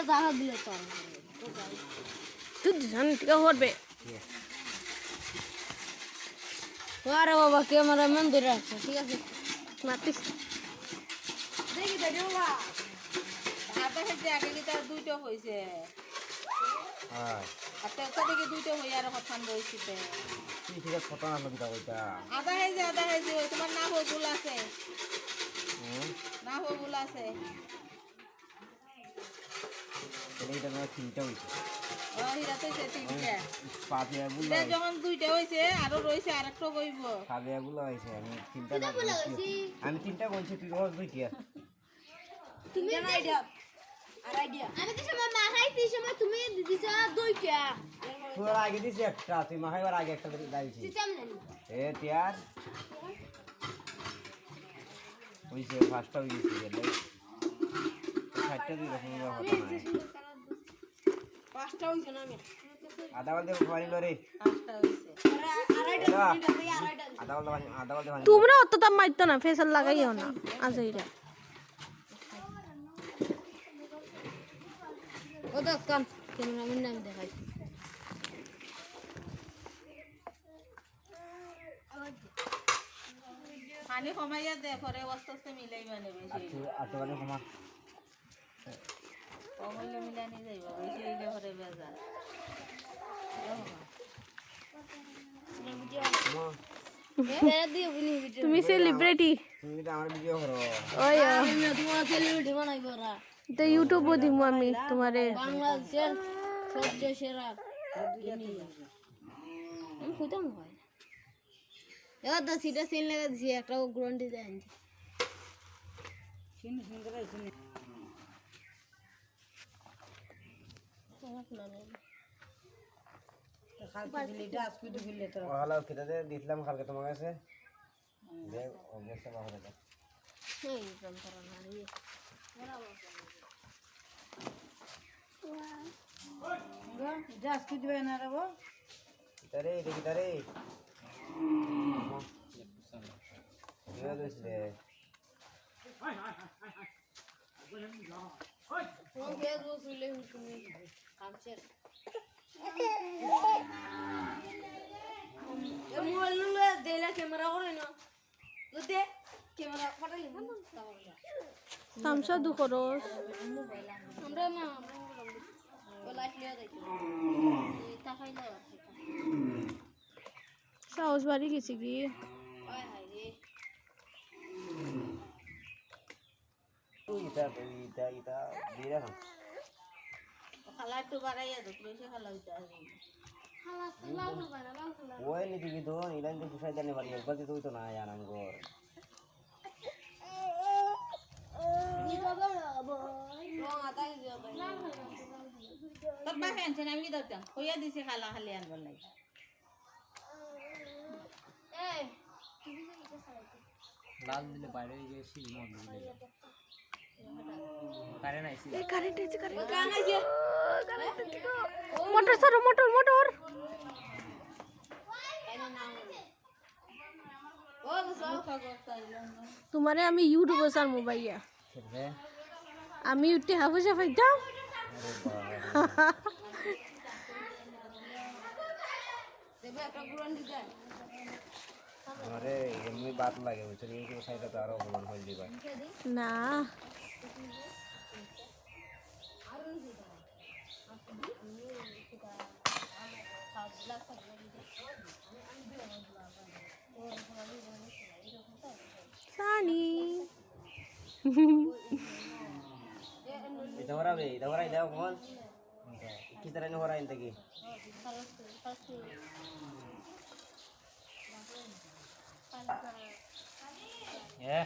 জায়গা দিলে তো তুই জানি ঠিক করবে আরে বাবা ক্যামেরা ম্যান ধরে রাখছে ঠিক আছে মাতিস দেখি তো বাবা আধা খেতে আগে কি তার দুইটা হয়েছে আচ্ছা ওটা থেকে দুইটা হয়ে আর কথা বলছি আধা হয়েছে তোমার না হয়ে ভুল আছে না হয়ে ভুল আছে যখন দুইটা হয়েছে আরো রয়েছে আর একটা বইব আমি তিনটা বলছি তুই দুইটা তুমি আইডিয়া আর আইডিয়া আমি তো সময় মা খাইছি সময় তুমি দিছো দুইটা তোর আগে দিছি একটা তুই মাখাইবার আগে একটা দিয়েছি সিস্টেম নেই এ তিয়ার ওইছে ফার্স্টটা হয়ে গেছে গেলে সাতটা দুই রকম কথা নাই পাঁচটা হইছে না আমি আধা বলতে পারি রে পাঁচটা হয়েছে আধা বলতে পারি তোমরা অত দাম মারতো না ফেসাল লাগাইও না আজাইরা ও দেখ কান ক্যামেরাম্যান নাম দেখাই পানি কমাইয়া দে পরে আস্তে আস্তে মিলাইবা নেবে বেশি আটো মানে কমা কমাইলে মিলানি যাইবা বেশি হইলে পরে বেজা তুমি সেলিব্রিটি তুমি তো আমার ভিডিও করো ওই তোমার সেলিব্রিটি বানাইবো রা তো ইউটিউবও দিমু আমি তোমারে বাংলাদেশের সবচেয়ে সেরা আমি খুঁজতাম হয় এবার তো সিটা সিন লাগা দিছি একটা গ্রাউন্ড ডিজাইন ভালো খেতে দিছিলাম কালকে তোমার কাছে দেখ অবস্থা ভালো লাগে তারে দেখি তারে ক্যামেরা করে না দে ক্যামেরা ফাটালি তামসা দু খরচ আমরা না ও লাইট লিয়া যাইতো তাকাইলা সাহস বাড়ি গেছি কি হায় হায় রে ইটা দিয়ে রাখ খালা একটু বাড়াইয়া দো বেশি খালা হইতে আসবে খালা লাল খালা লাল খালা ওই নীতি কি তো ইলাইন তো পুষাই জানে পারি একবার দিতে হইতো না জানাম গো তোর মা ফ্যানছেন আমি কি ধরতাম হইয়া দিছি খালা খালি আনবার লাগে লাল দিলে বাইরে গিয়ে শিল মন দিলে কারেন্ট আইছি কারেন্ট আছে কারেন্ট কান আছে মোটর সরো মোটর মোটর ও বসো তোমারে আমি ইউটিউবে সার মোবাইয়া রে আমি উঠে হাফুসা ফাইতাম দেবে একটা গ্রাউন্ড ডিজাইন আরে এমনি বাত লাগে বুঝছো ইউটিউব সাইটে তো আরো অপমান হয়ে দিবা না সানি এটা ওরাই দাও কোন কি तरह ने हो रहा है इनके ये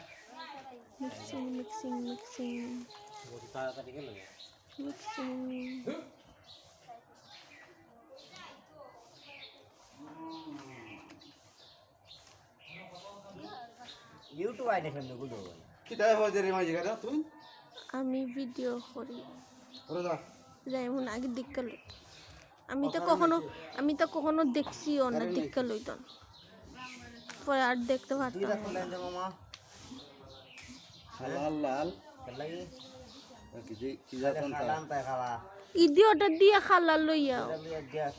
মিক্সিং মিক্সিং মিক্সিং वो ताज़ा के लगे মিক্সিং YouTube आए देखने को दो কিতা হইছে রে মাঝে গাদা তুই আমি ভিডিও করি ওরা যেমন আগে দেখতে লই আমি তো কখনো দেখছিও না দেখতে লইতো পরে আর দেখতে পারতাম दीदा फुलाइन दे मामा লাল লাল कर लगी কি যাচ্ছেন খালাম তাই খালা ইদি ওটা দিয়ে খালা লইয়া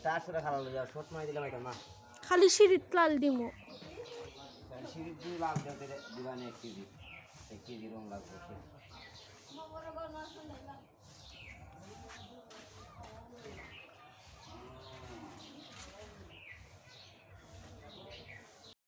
চাষ করে খালা লইয়া শোট মাই দিলাম এটা না খালি সিঁড়িত লাল দিমু সিঁড়ি 2 লাখ দিবানে 1 কেজি রং লাগবে